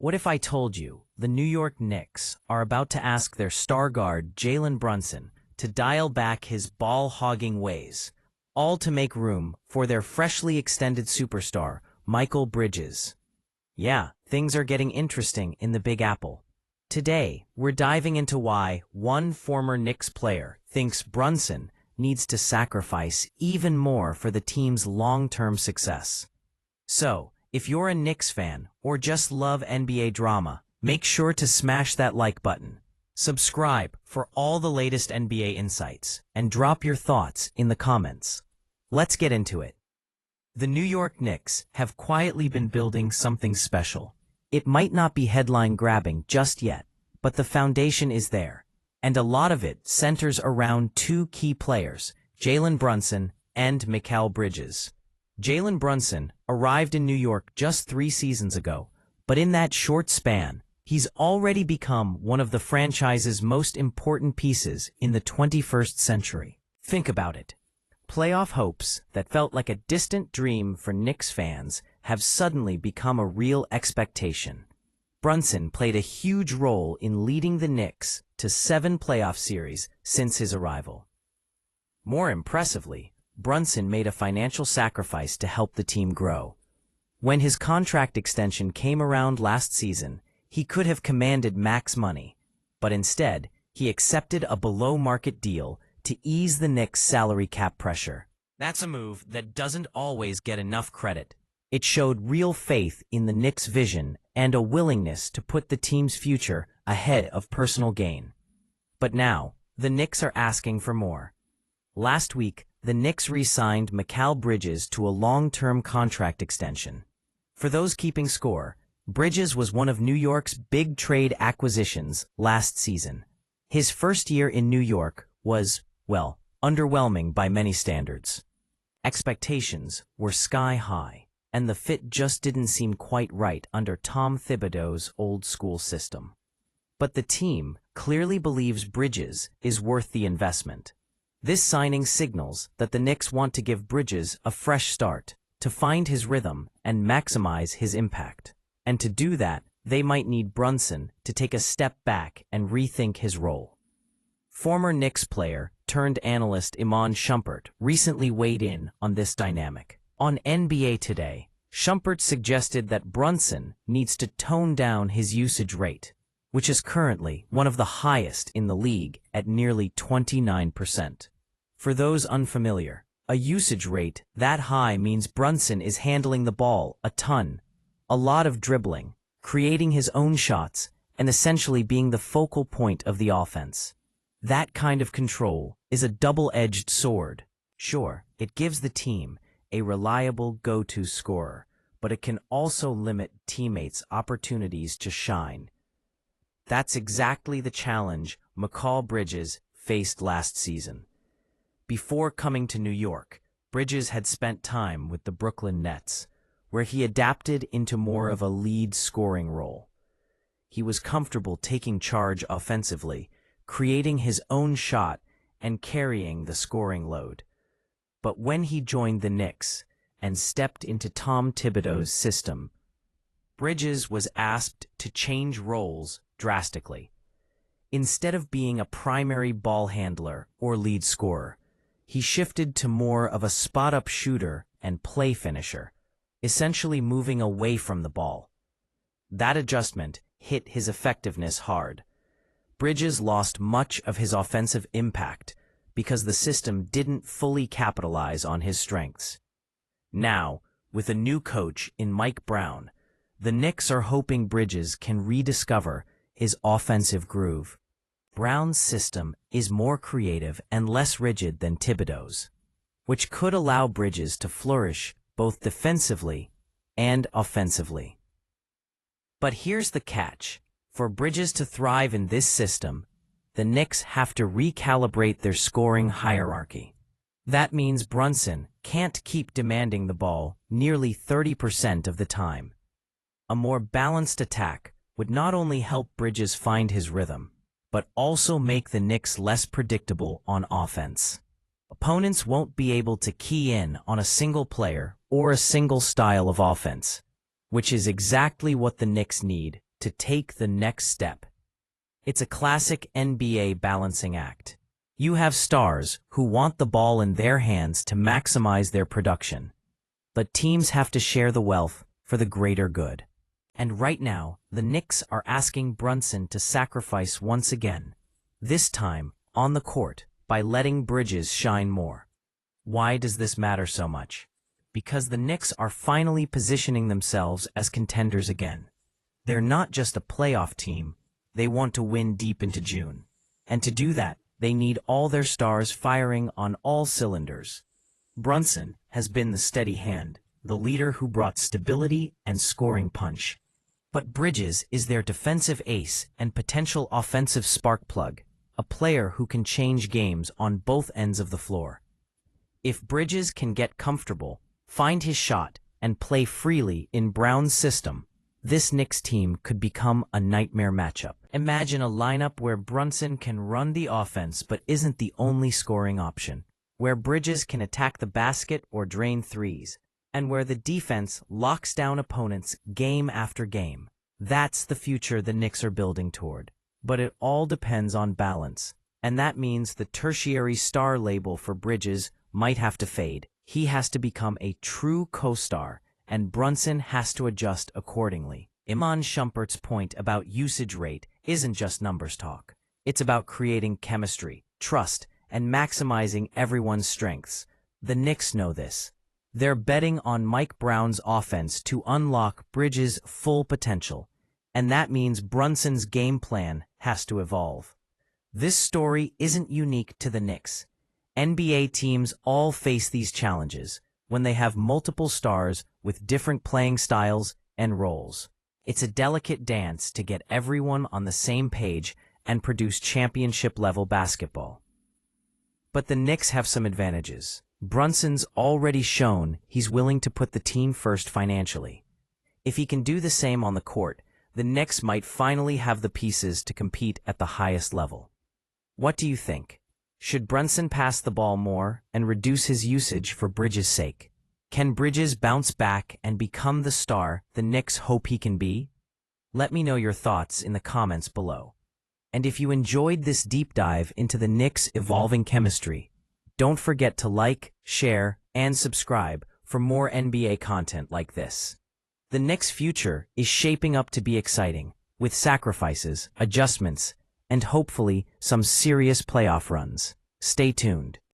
What if I told you the New York Knicks are about to ask their star guard Jalen Brunson to dial back his ball-hogging ways, all to make room for their freshly extended superstar, Mikal Bridges? Yeah, things are getting interesting in the Big Apple. Today, we're diving into why one former Knicks player thinks Brunson needs to sacrifice even more for the team's long-term success. So, if you're a Knicks fan or just love NBA drama, make sure to smash that like button. Subscribe for all the latest NBA insights, and drop your thoughts in the comments. Let's get into it. The New York Knicks have quietly been building something special. It might not be headline-grabbing just yet, but the foundation is there, and a lot of it centers around two key players, Jalen Brunson and Mikal Bridges. Jalen Brunson arrived in New York just 3 seasons ago, but in that short span, he's already become one of the franchise's most important pieces in the 21st century. Think about it. Playoff hopes that felt like a distant dream for Knicks fans have suddenly become a real expectation. Brunson played a huge role in leading the Knicks to 7 playoff series since his arrival. More impressively, Brunson made a financial sacrifice to help the team grow. When his contract extension came around last season, he could have commanded max money, but instead, he accepted a below-market deal to ease the Knicks' salary cap pressure. That's a move that doesn't always get enough credit. It showed real faith in the Knicks' vision and a willingness to put the team's future ahead of personal gain. But now, the Knicks are asking for more. Last week, the Knicks re-signed Mikal Bridges to a long-term contract extension. For those keeping score, Bridges was one of New York's big trade acquisitions last season. His first year in New York was, well, underwhelming by many standards. Expectations were sky-high, and the fit just didn't seem quite right under Tom Thibodeau's old-school system. But the team clearly believes Bridges is worth the investment. This signing signals that the Knicks want to give Bridges a fresh start, to find his rhythm and maximize his impact. And to do that, they might need Brunson to take a step back and rethink his role. Former Knicks player turned analyst Iman Shumpert recently weighed in on this dynamic. On NBA Today, Shumpert suggested that Brunson needs to tone down his usage rate, which is currently one of the highest in the league at nearly 29%. For those unfamiliar, a usage rate that high means Brunson is handling the ball a ton, a lot of dribbling, creating his own shots, and essentially being the focal point of the offense. That kind of control is a double-edged sword. Sure, it gives the team a reliable go-to scorer, but it can also limit teammates' opportunities to shine. That's exactly the challenge Mikal Bridges faced last season. Before coming to New York, Bridges had spent time with the Brooklyn Nets, where he adapted into more of a lead scoring role. He was comfortable taking charge offensively, creating his own shot and carrying the scoring load. But when he joined the Knicks and stepped into Tom Thibodeau's system, Bridges was asked to change roles drastically. Instead of being a primary ball handler or lead scorer, he shifted to more of a spot-up shooter and play finisher, essentially moving away from the ball. That adjustment hit his effectiveness hard. Bridges lost much of his offensive impact because the system didn't fully capitalize on his strengths. Now, with a new coach in Mike Brown, the Knicks are hoping Bridges can rediscover his offensive groove. Brown's system is more creative and less rigid than Thibodeau's, which could allow Bridges to flourish both defensively and offensively. But here's the catch. For Bridges to thrive in this system, the Knicks have to recalibrate their scoring hierarchy. That means Brunson can't keep demanding the ball nearly 30% of the time. A more balanced attack would not only help Bridges find his rhythm, but also make the Knicks less predictable on offense. Opponents won't be able to key in on a single player or a single style of offense, which is exactly what the Knicks need to take the next step. It's a classic NBA balancing act. You have stars who want the ball in their hands to maximize their production, but teams have to share the wealth for the greater good. And right now, the Knicks are asking Brunson to sacrifice once again, this time on the court, by letting Bridges shine more. Why does this matter so much? Because the Knicks are finally positioning themselves as contenders again. They're not just a playoff team, they want to win deep into June. And to do that, they need all their stars firing on all cylinders. Brunson has been the steady hand, the leader who brought stability and scoring punch. But Bridges is their defensive ace and potential offensive spark plug, a player who can change games on both ends of the floor. If Bridges can get comfortable, find his shot, and play freely in Brown's system, this Knicks team could become a nightmare matchup. Imagine a lineup where Brunson can run the offense but isn't the only scoring option, where Bridges can attack the basket or drain threes, and where the defense locks down opponents game after game. That's the future the Knicks are building toward. But it all depends on balance, and that means the tertiary star label for Bridges might have to fade. He has to become a true co-star, and Brunson has to adjust accordingly. Iman Shumpert's point about usage rate isn't just numbers talk. It's about creating chemistry, trust, and maximizing everyone's strengths. The Knicks know this. They're betting on Mike Brown's offense to unlock Bridges' full potential, and that means Brunson's game plan has to evolve. This story isn't unique to the Knicks. NBA teams all face these challenges when they have multiple stars with different playing styles and roles. It's a delicate dance to get everyone on the same page and produce championship-level basketball. But the Knicks have some advantages. Brunson's already shown he's willing to put the team first financially. If he can do the same on the court, the Knicks might finally have the pieces to compete at the highest level. What do you think? Should Brunson pass the ball more and reduce his usage for Bridges' sake? Can Bridges bounce back and become the star the Knicks hope he can be? Let me know your thoughts in the comments below. And if you enjoyed this deep dive into the Knicks' evolving chemistry, don't forget to like, share, and subscribe for more NBA content like this. The Knicks' future is shaping up to be exciting, with sacrifices, adjustments, and hopefully some serious playoff runs. Stay tuned.